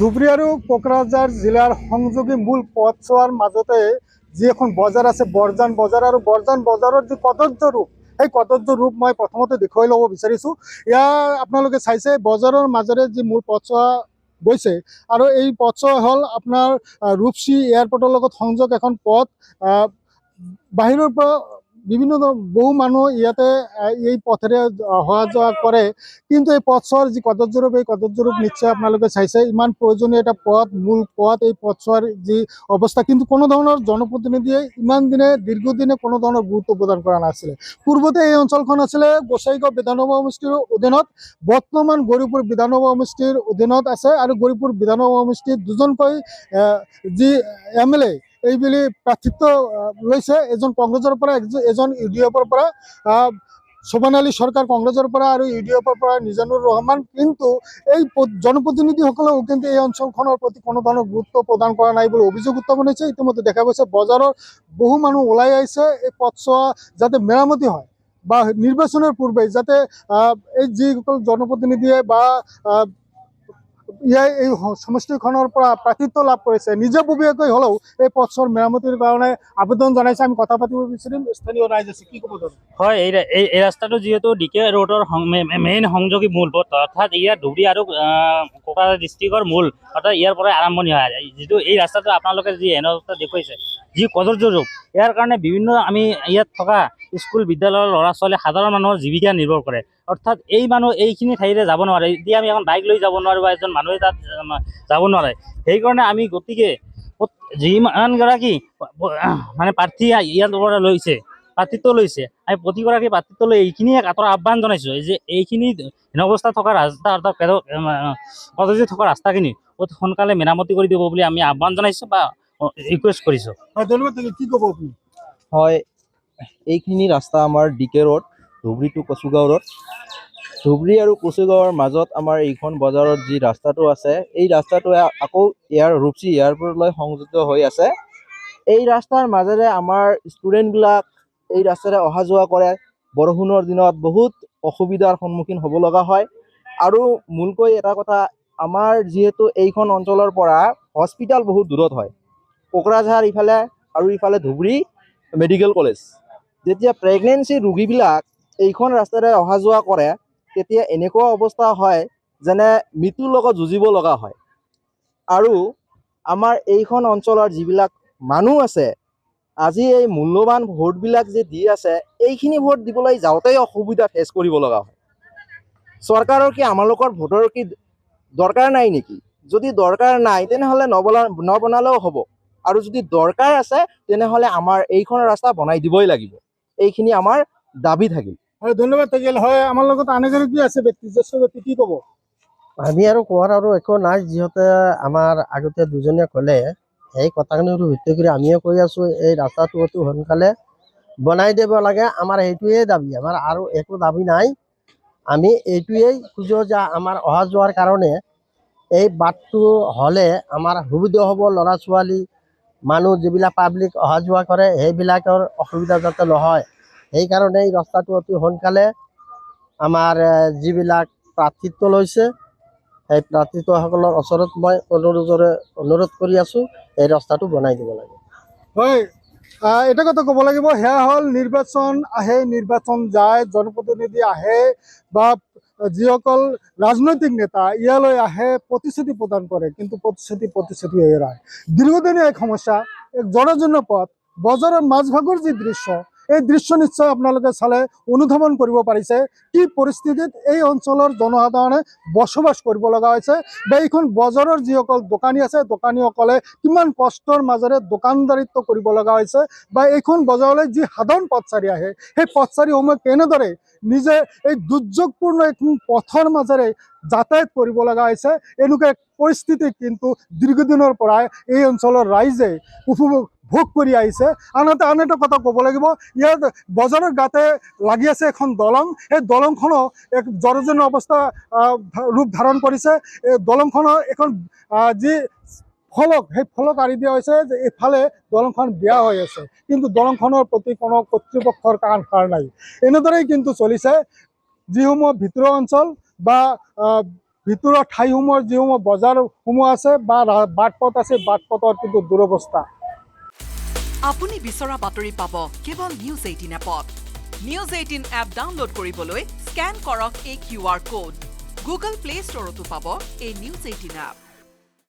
ধুবুৰী আৰু কোকৰাঝাৰ জিলাৰ সংযোগী মূল পথছোৱাৰ মাজতে যি এখন বজাৰ আছে বৰজান বজাৰ আৰু বৰজান বজাৰৰ যি কদৰ্য ৰূপ, সেই কদৰ্য ৰূপ মই প্ৰথমতে দেখুৱাই ল'ব বিচাৰিছোঁ। ইয়াৰ আপোনালোকে চাইছে বজাৰৰ মাজেৰে যি মূল পথছোৱা গৈছে আৰু এই পথছোৱা হ'ল আপোনাৰ ৰূপসী এয়াৰপোৰ্টৰ লগত সংযোগ এখন পথ। বাহিৰৰ পৰা বিভিন্ন বহু মানুহ ইয়াতে এই পথেৰে অহা যোৱা কৰে, কিন্তু এই পথছোৱাৰ যি কদৰ্য ৰূপ, এই কদৰ্য ৰূপ নিশ্চয় আপোনালোকে চাইছে। ইমান প্ৰয়োজনীয় এটা পথ, মূল পথ, এই পথছোৱাৰ যি অৱস্থা, কিন্তু কোনো ধৰণৰ জনপ্ৰতিনিধিয়ে ইমান দিনে দীৰ্ঘদিনে কোনো ধৰণৰ গুৰুত্ব প্ৰদান কৰা নাছিলে। পূৰ্বতে এই অঞ্চলখন আছিলে গোসাইগাঁও বিধানসভা সমষ্টিৰ অধীনত, বৰ্তমান গৌৰীপুৰ বিধানসভা সমষ্টিৰ অধীনত আছে আৰু গৌৰীপুৰ বিধানসভা সমষ্টিত দুজনকৈ যি MLA এইবুলি প্ৰাৰ্থিত্ব লৈছে, এজন কংগ্ৰেছৰ পৰা, এজন UDFৰ পৰা, শোভন আলী সৰকাৰ কংগ্ৰেছৰ পৰা আৰু UDFৰ পৰা নিজানুৰ ৰহমান। কিন্তু এই জনপ্ৰতিনিধিসকলেও কিন্তু এই অঞ্চলখনৰ প্ৰতি কোনো ধৰণৰ গুৰুত্ব প্ৰদান কৰা নাই বুলি অভিযোগ উত্থাপন হৈছে। ইতিমধ্যে দেখা গৈছে বজাৰৰ বহু মানুহ ওলাই আহিছে এই পথছোৱা যাতে মেৰামতি হয় বা নিৰ্বাচনৰ পূৰ্বে যাতে এই যিসকল জনপ্ৰতিনিধিয়ে বা এই সমষ্টিখনৰ পৰা প্ৰাৰ্থিত্ব লাভ কৰিছে, নিজাববীয়াকৈ হ'লেও এই পথছোৱাৰ মেৰামতিৰ কাৰণে আবেদন জনাইছে। আমি কথা পাতিব বিচাৰিম, স্থানীয় ৰাইজ আছে, কি ক'ব ধৰে? হয়, এই ৰাস্তাটো যিহেতু DK ৰোডৰ মেইন সংযোগী মূল পথ, অৰ্থাৎ ইয়াৰ ধুবুৰী আৰু কোকৰাঝাৰ ডিষ্ট্ৰিক্টৰ মূল, অৰ্থাৎ ইয়াৰ পৰাই আৰম্ভণি হয়। যিটো এই ৰাস্তাটো আপোনালোকে যি এনে দেখুৱাইছে, যি কদৰ্য ৰূপ, ইয়াৰ কাৰণে বিভিন্ন আমি ইয়াত থকা স্কুল বিদ্যালয়ৰ ল'ৰা ছোৱালী, সাধাৰণ মানুহৰ জীৱিকা নিৰ্ভৰ কৰে। অৰ্থাৎ এই মানুহ এইখিনি ঠাইৰে যাব নোৱাৰে, এতিয়া আমি এখন বাইক লৈ যাব নোৱাৰোঁ বা এজন মানুহে তাত যাব নোৱাৰে। সেইকাৰণে আমি গতিকে যিমানগৰাকী মানে প্ৰাৰ্থী ইয়াৰ পৰা লৈছে, প্ৰাৰ্থিত্ব লৈছে, আমি প্ৰতিগৰাকী প্ৰাৰ্থিত্ব লৈ এইখিনিয়ে কাটৰ আহ্বান জনাইছোঁ যে এইখিনি অৱস্থা থকা ৰাস্তা, অৰ্থাৎ কদৰ্য থকা ৰাস্তাখিনি অতি সোনকালে মেৰামতি কৰি দিব বুলি আমি আহ্বান জনাইছোঁ বা ৰিকুৱেষ্ট কৰিছোঁ। কি ক'ব আপুনি? হয়, এইখিনি ৰাস্তা আমাৰ DK road, Dhubri to Kachugaon road. Dhubri আৰু কচুগাঁৱৰ মাজত আমাৰ এইখন বজাৰত যি ৰাস্তাটো আছে, এই ৰাস্তাটোৱে আকৌ ৰূপসী এয়াৰপোৰ্টলৈ সংযুক্ত হৈ আছে। এই ৰাস্তাৰ মাজেৰে আমাৰ ষ্টুডেণ্টবিলাক এই ৰাস্তাৰে অহা যোৱা কৰে। বৰষুণৰ দিনত বহুত অসুবিধাৰ সন্মুখীন হ'ব লগা হয়। আৰু মূলকৈ এটা কথা, আমাৰ যিহেতু এইখন অঞ্চলৰ পৰা হস্পিটেল বহুত দূৰত হয়, কোকৰাঝাৰ ইফালে আৰু ইফালে ধুবুৰী মেডিকেল কলেজ। যেতিয়া প্ৰেগনেঞ্চি ৰোগীবিলাক এইখন ৰাস্তাৰে অহা যোৱা কৰে, তেতিয়া এনেকুৱা অৱস্থা হয় যেনে মৃত্যুৰ লগত যুঁজিব লগা হয়। আৰু আমাৰ এইখন অঞ্চলৰ যিবিলাক মানুহ আছে, আজি এই মূল্যৱান ভোটবিলাক যে দি আছে, এইখিনি ভোট দিবলৈ যাওঁতেই অসুবিধা ফেচ কৰিব লগা হয়। চৰকাৰৰ কি আমালোকৰ ভোটৰ কি দৰকাৰ নাই নেকি? যদি দৰকাৰ নাই তেনেহ'লে নবনালেও হ'ব, আৰু যদি দৰকাৰ আছে তেনেহ'লে আমাৰ এইখন ৰাস্তা বনাই দিবই লাগিব। এইখিনি আমাৰ দাবী থাকিল। হয়, ধন্যবাদ থাকিল। হয়, আমাৰ লগত আন এগৰাকী আছে ব্যক্তি, জ্যেষ্ঠ ব্যক্তি, কি ক'ব? আমি আৰু কোৱাৰ আৰু একো নাই, যিহেতু আমাৰ আগতে দুজনীয়ে ক'লে, সেই কথাখিনিৰ ভিত্তি কৰি আমিও কৈ আছোঁ, এই ৰাস্তাটো অতি সোনকালে বনাই দিব লাগে। আমাৰ সেইটোৱে দাবী, আমাৰ আৰু একো দাবী নাই। আমি এইটোৱেই খোজোঁ যে আমাৰ অহা যোৱাৰ কাৰণে এই বাটটো হ'লে আমাৰ সুবিধা হ'ব। ল'ৰা ছোৱালী, মানুহ যিবিলাক পাব্লিক অহা যোৱা কৰে, সেইবিলাকৰ অসুবিধা যাতে নহয়, সেইকাৰণে এই ৰাস্তাটো অতি সোনকালে আমাৰ যিবিলাক প্ৰাৰ্থিত্ব লৈছে, সেই প্ৰাৰ্থিত্বসকলৰ ওচৰত মই অনুৰোধ কৰি আছোঁ, এই ৰাস্তাটো বনাই দিব লাগে। হয়, এটা কথা ক'ব লাগিব, সেয়া হ'ল নিৰ্বাচন আহে, নিৰ্বাচন যায়, জনপ্ৰতিনিধি আহে বা যিসকল ৰাজনৈতিক নেতা ইয়ালৈ আহে, প্ৰতিশ্ৰুতি প্ৰদান কৰে, কিন্তু প্ৰতিশ্ৰুতি এৰাই। দীৰ্ঘদিনীয়া এক সমস্যা, এক জৰাজীৰ্ণ পথ, বজাৰৰ মাজভাগৰ যি দৃশ্য, এই দৃশ্য নিশ্চয় আপোনালোকে চালে অনুধাৱন কৰিব পাৰিছে কি পৰিস্থিতিত এই অঞ্চলৰ জনসাধাৰণে বসবাস কৰিব লগা হৈছে, বা এইখন বজাৰৰ যিসকল দোকানী আছে, দোকানীসকলে কিমান কষ্টৰ মাজেৰে দোকানদাৰিত্ব কৰিব লগা হৈছে, বা এইখন বজাৰলৈ যি সাধাৰণ পথচাৰী আহে, সেই পথচাৰীসমূহে কেনেদৰে নিজে এই দুৰ্যোগপূৰ্ণ এখন পথৰ মাজেৰে যাতায়াত কৰিব লগা হৈছে, এনেকুৱা এক পৰিস্থিতি কিন্তু দীৰ্ঘদিনৰ পৰাই এই অঞ্চলৰ ৰাইজে ভোগ কৰি আহিছে। আনহাতে আন এটা কথা ক'ব লাগিব, ইয়াত বজাৰৰ গাতে লাগি আছে এখন দলং, এই দলংখনো এক জৰাজীৰ্ণ অৱস্থা ৰূপ ধাৰণ কৰিছে। এই দলংখনৰ এখন যি ফলক, সেই ফলক আঁৰি দিয়া হৈছে যে এইফালে দলংখন বেয়া হৈ আছে, কিন্তু দলংখনৰ প্ৰতি কোনো কৰ্তৃপক্ষৰ কাণ সাৰ নাই। এনেদৰেই কিন্তু চলিছে যিসমূহ ভিতৰুৱা অঞ্চল বা ভিতৰৰ ঠাইসমূহৰ যিসমূহ বজাৰসমূহ আছে বা বাট পথ আছে বাট পথৰ কিন্তু দুৰৱস্থা। আপুনি বিচৰা বাতৰি পাব কেৱল নিউজ 18 এপত। নিউজ 18 এপ ডাউনলোড কৰিবলৈ স্কেন কৰক এই QR কোড। গুগল প্লে ষ্টৰতো পাব এই নিউজ 18 এপ।